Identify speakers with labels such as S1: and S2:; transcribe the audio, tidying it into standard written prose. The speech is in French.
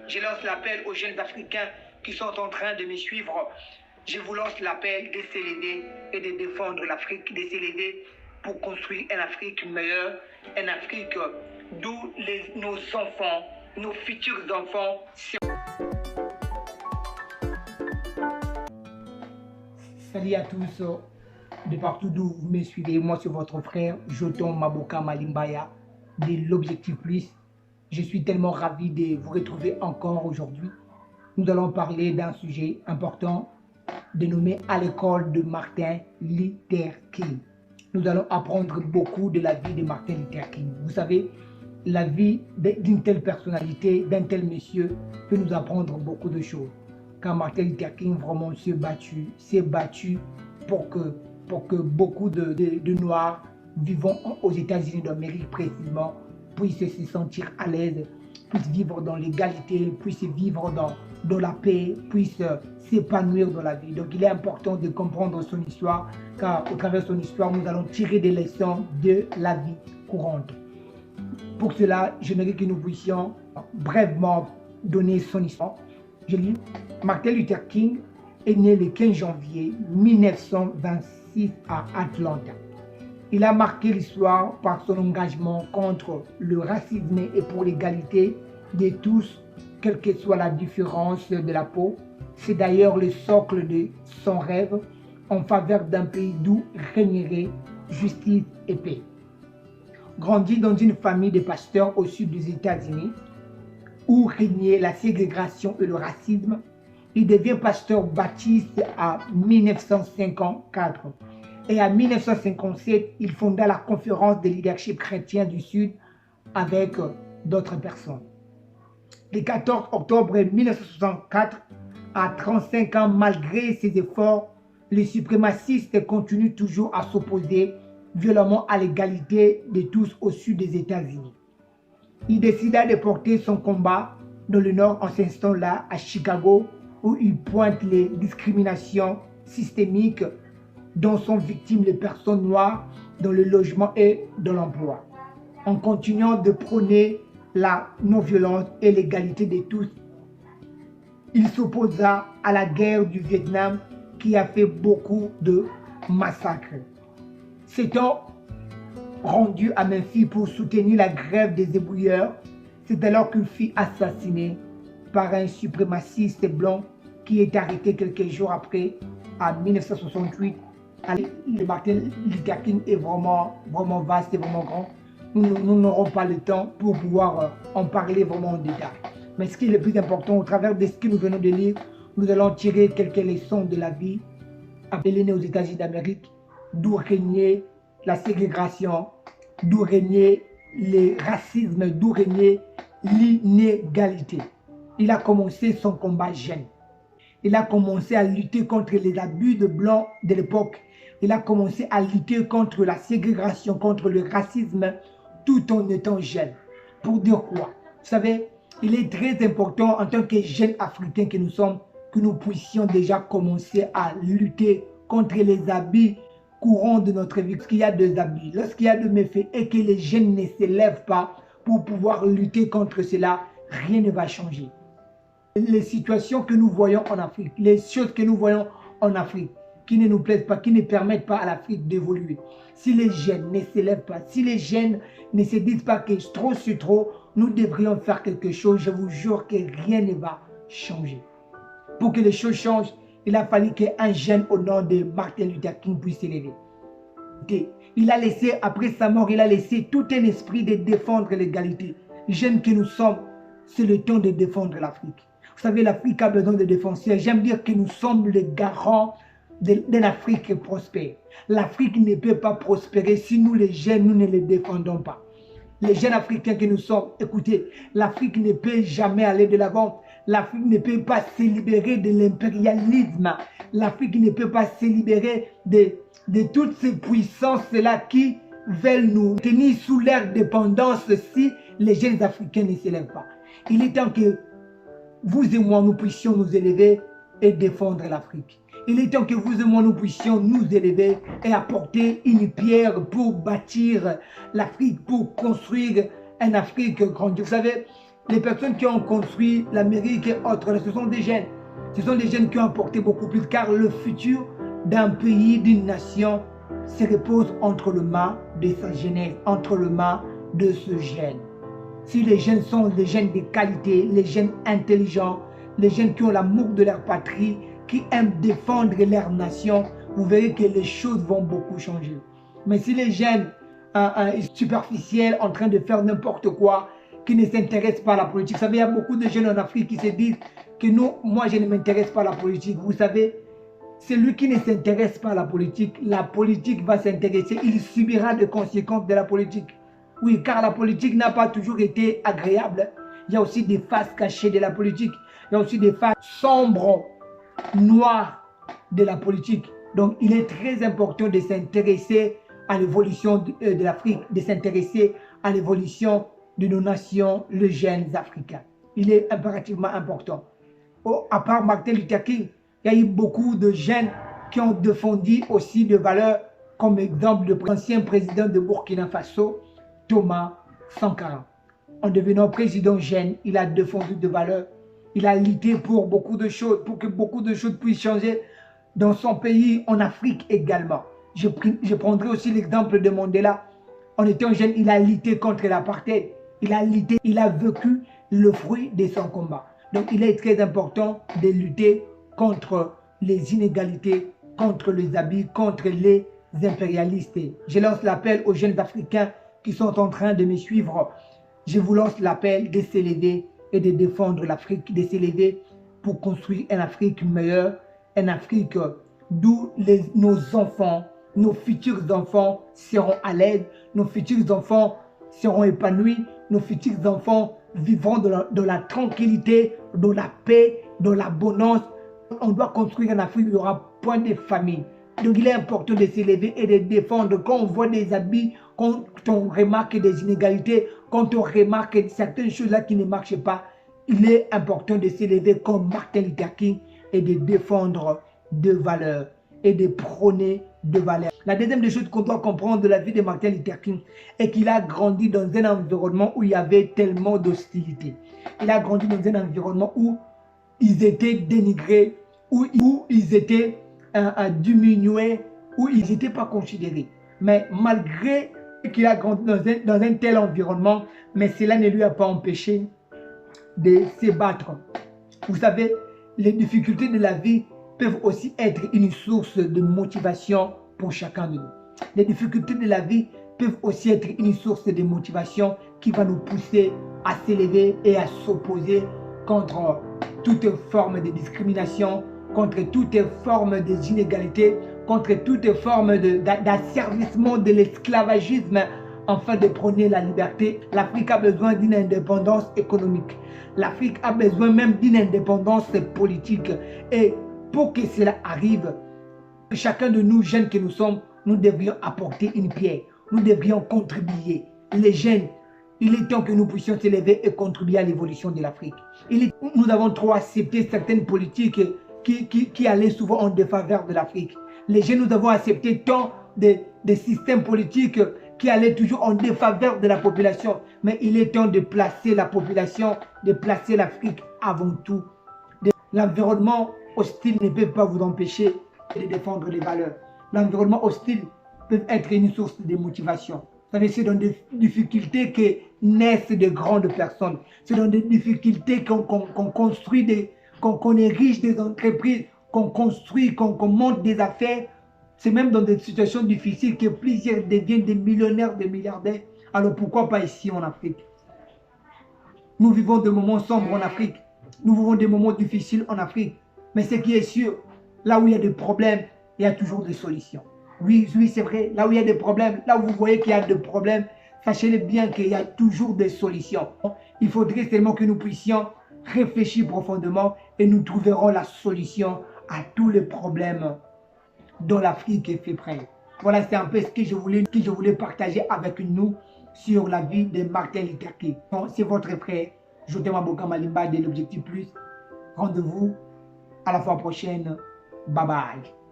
S1: Je lance l'appel aux jeunes Africains qui sont en train de me suivre. Je vous lance l'appel de s'élever et de défendre l'Afrique, de s'élever pour construire une Afrique meilleure, une Afrique d'où nos enfants, nos futurs enfants. Salut à tous, de partout d'où vous me suivez. Moi, c'est votre frère Joton Maboka Malimbaya de l'Objectif Plus. Je suis tellement ravi de vous retrouver encore aujourd'hui. Nous allons parler d'un sujet important dénommé à l'école de Martin Luther King. Nous allons apprendre beaucoup de la vie de Martin Luther King. Vous savez, la vie d'une telle personnalité, d'un tel monsieur, peut nous apprendre beaucoup de choses. Quand Martin Luther King vraiment s'est battu pour que beaucoup de Noirs vivant aux États-Unis d'Amérique précisément puissent se sentir à l'aise, puissent vivre dans l'égalité, puissent vivre dans la paix, puissent s'épanouir dans la vie. Donc il est important de comprendre son histoire, car au travers de son histoire, nous allons tirer des leçons de la vie courante. Pour cela, j'aimerais que nous puissions brièvement donner son histoire. Je lis, Martin Luther King est né le 15 janvier 1926 à Atlanta. Il a marqué l'histoire par son engagement contre le racisme et pour l'égalité de tous, quelle que soit la différence de la peau. C'est d'ailleurs le socle de son rêve en faveur d'un pays d'où régnerait justice et paix. Grandi dans une famille de pasteurs au sud des États-Unis, où régnait la ségrégation et le racisme, il devient pasteur baptiste en 1954. Et en 1957, il fonda la conférence des leadership chrétiens du Sud avec d'autres personnes. Le 14 octobre 1964, à 35 ans, malgré ses efforts, les suprémacistes continuent toujours à s'opposer violemment à l'égalité de tous au sud des États-Unis. Il décida de porter son combat dans le Nord en s'installant là à Chicago, où il pointe les discriminations systémiques dont sont victimes les personnes noires dans le logement et dans l'emploi. En continuant de prôner la non-violence et l'égalité de tous, il s'opposa à la guerre du Vietnam qui a fait beaucoup de massacres. S'étant rendu à Memphis pour soutenir la grève des ébouilleurs, c'est alors qu'il fut assassiné par un suprémaciste blanc qui est arrêté quelques jours après, en 1968. Le Martin Luther King est vraiment vaste et vraiment grand. Nous n'aurons pas le temps pour pouvoir en parler vraiment en détail. Mais ce qui est le plus important, au travers de ce que nous venons de lire, nous allons tirer quelques leçons de la vie. Il est né aux États-Unis d'Amérique, d'où régnait la ségrégation, d'où régnait le racisme, d'où régnait l'inégalité. Il a commencé son combat jeune. Il a commencé à lutter contre les abus de blancs de l'époque. Il a commencé à lutter contre la ségrégation, contre le racisme, tout en étant jeune. Pour dire quoi? Vous savez, il est très important en tant que jeunes Africains que nous sommes, que nous puissions déjà commencer à lutter contre les abus courants de notre vie. Lorsqu'il y a des abus, lorsqu'il y a des méfaits et que les jeunes ne s'élèvent pas pour pouvoir lutter contre cela, rien ne va changer. Les situations que nous voyons en Afrique, les choses que nous voyons en Afrique, qui ne nous plaisent pas, qui ne permettent pas à l'Afrique d'évoluer. Si les jeunes ne s'élèvent pas, si les jeunes ne se disent pas que trop c'est trop, nous devrions faire quelque chose. Je vous jure que rien ne va changer. Pour que les choses changent, il a fallu qu'un jeune au nom de Martin Luther King puisse s'élever. Il a laissé, après sa mort, il a laissé tout un esprit de défendre l'égalité. Jeunes que nous sommes, c'est le temps de défendre l'Afrique. Vous savez, l'Afrique a besoin de défenseurs. J'aime dire que nous sommes les garants d'une Afrique prospère. L'Afrique ne peut pas prospérer si nous, les jeunes, nous ne les défendons pas. Les jeunes Africains que nous sommes, écoutez, l'Afrique ne peut jamais aller de l'avant. L'Afrique ne peut pas se libérer de l'impérialisme. L'Afrique ne peut pas se libérer de toutes ces puissances-là qui veulent nous tenir sous leur dépendance si les jeunes Africains ne s'élèvent pas. Il est temps que vous et moi, nous puissions nous élever et défendre l'Afrique. Il est temps que vous et moi, nous puissions nous élever et apporter une pierre pour bâtir l'Afrique, pour construire une Afrique grande. Vous savez, les personnes qui ont construit l'Amérique et autres, ce sont des jeunes. Ce sont des jeunes qui ont apporté beaucoup plus, car le futur d'un pays, d'une nation, se repose entre les mains de sa jeunesse, entre les mains de ce jeune. Si les jeunes sont des jeunes de qualité, les jeunes intelligents, les jeunes qui ont l'amour de leur patrie, qui aiment défendre leur nation, vous verrez que les choses vont beaucoup changer. Mais si les jeunes superficiels, en train de faire n'importe quoi, qui ne s'intéressent pas à la politique, vous savez, il y a beaucoup de jeunes en Afrique qui se disent que moi je ne m'intéresse pas à la politique. Vous savez, celui qui ne s'intéresse pas à la politique va s'intéresser, il subira des conséquences de la politique. Oui, car la politique n'a pas toujours été agréable. Il y a aussi des faces cachées de la politique. Il y a aussi des faces sombres, noires de la politique. Donc, il est très important de s'intéresser à l'évolution de l'Afrique, de s'intéresser à l'évolution de nos nations, les jeunes africains. Il est impérativement important. À part Martin Luther King, il y a eu beaucoup de jeunes qui ont défendu aussi des valeurs, comme exemple de l'ancien président de Burkina Faso, Thomas Sankara. En devenant président jeune, il a défendu des valeurs. Il a lutté pour beaucoup de choses, pour que beaucoup de choses puissent changer dans son pays, en Afrique également. Je prendrai aussi l'exemple de Mandela. En étant jeune, il a lutté contre l'apartheid. Il a lutté, il a vécu le fruit de son combat. Donc, il est très important de lutter contre les inégalités, contre les abus, contre les impérialistes. Je lance l'appel aux jeunes Africains qui sont en train de me suivre. Je vous lance l'appel de s'élever et de défendre l'Afrique, de s'élever pour construire une Afrique meilleure, une Afrique d'où nos enfants, nos futurs enfants seront à l'aise, nos futurs enfants seront épanouis, nos futurs enfants vivront dans la tranquillité, dans la paix, dans l'abondance. On doit construire une Afrique où il n'y aura point de famine. Donc il est important de s'élever et de défendre. Quand on voit des habits, quand on remarque des inégalités, quand on remarque certaines choses là qui ne marchent pas, il est important de s'élever comme Martin Luther King et de défendre des valeurs et de prôner des valeurs. La deuxième des choses qu'on doit comprendre de la vie de Martin Luther King est qu'il a grandi dans un environnement où il y avait tellement d'hostilité. Il a grandi dans un environnement où ils étaient dénigrés, où ils étaient diminués, où ils n'étaient pas considérés. Mais malgré qu'il a grandi dans un tel environnement, mais cela ne lui a pas empêché de se battre. Vous savez, les difficultés de la vie peuvent aussi être une source de motivation pour chacun de nous. Les difficultés de la vie peuvent aussi être une source de motivation qui va nous pousser à s'élever et à s'opposer contre toute forme de discrimination, contre toute forme d'inégalité, contre toute forme d'asservissement de l'esclavagisme, afin de prôner la liberté. L'Afrique a besoin d'une indépendance économique. L'Afrique a besoin même d'une indépendance politique. Et pour que cela arrive, chacun de nous, jeunes que nous sommes, nous devrions apporter une pierre. Nous devrions contribuer. Les jeunes, il est temps que nous puissions s'élever et contribuer à l'évolution de l'Afrique. Nous avons trop accepté certaines politiques qui allaient souvent en défaveur de l'Afrique. Les jeunes, nous avons accepté tant de systèmes politiques qui allaient toujours en défaveur de la population. Mais il est temps de placer la population, de placer l'Afrique avant tout. L'environnement hostile ne peut pas vous empêcher de défendre les valeurs. L'environnement hostile peut être une source de motivation. Vous savez, c'est dans des difficultés que naissent de grandes personnes. C'est dans des difficultés qu'on construit, qu'on érige des entreprises, qu'on construit, qu'on monte des affaires. C'est même dans des situations difficiles que plusieurs deviennent des millionnaires, des milliardaires. Alors pourquoi pas ici en Afrique? Nous vivons des moments sombres en Afrique. Nous vivons des moments difficiles en Afrique. Mais ce qui est sûr, là où il y a des problèmes, il y a toujours des solutions. Oui, oui, c'est vrai. Là où il y a des problèmes, là où vous voyez qu'il y a des problèmes, sachez-le bien qu'il y a toujours des solutions. Il faudrait seulement que nous puissions réfléchir profondément et nous trouverons la solution à tous les problèmes dont l'Afrique est fait près. Voilà, c'est un peu ce que je voulais partager avec nous sur la vie de Martin Luther King. C'est votre frère, Jotem Maboka Malimba de l'Objectif Plus. Rendez-vous à la fois prochaine. Bye bye.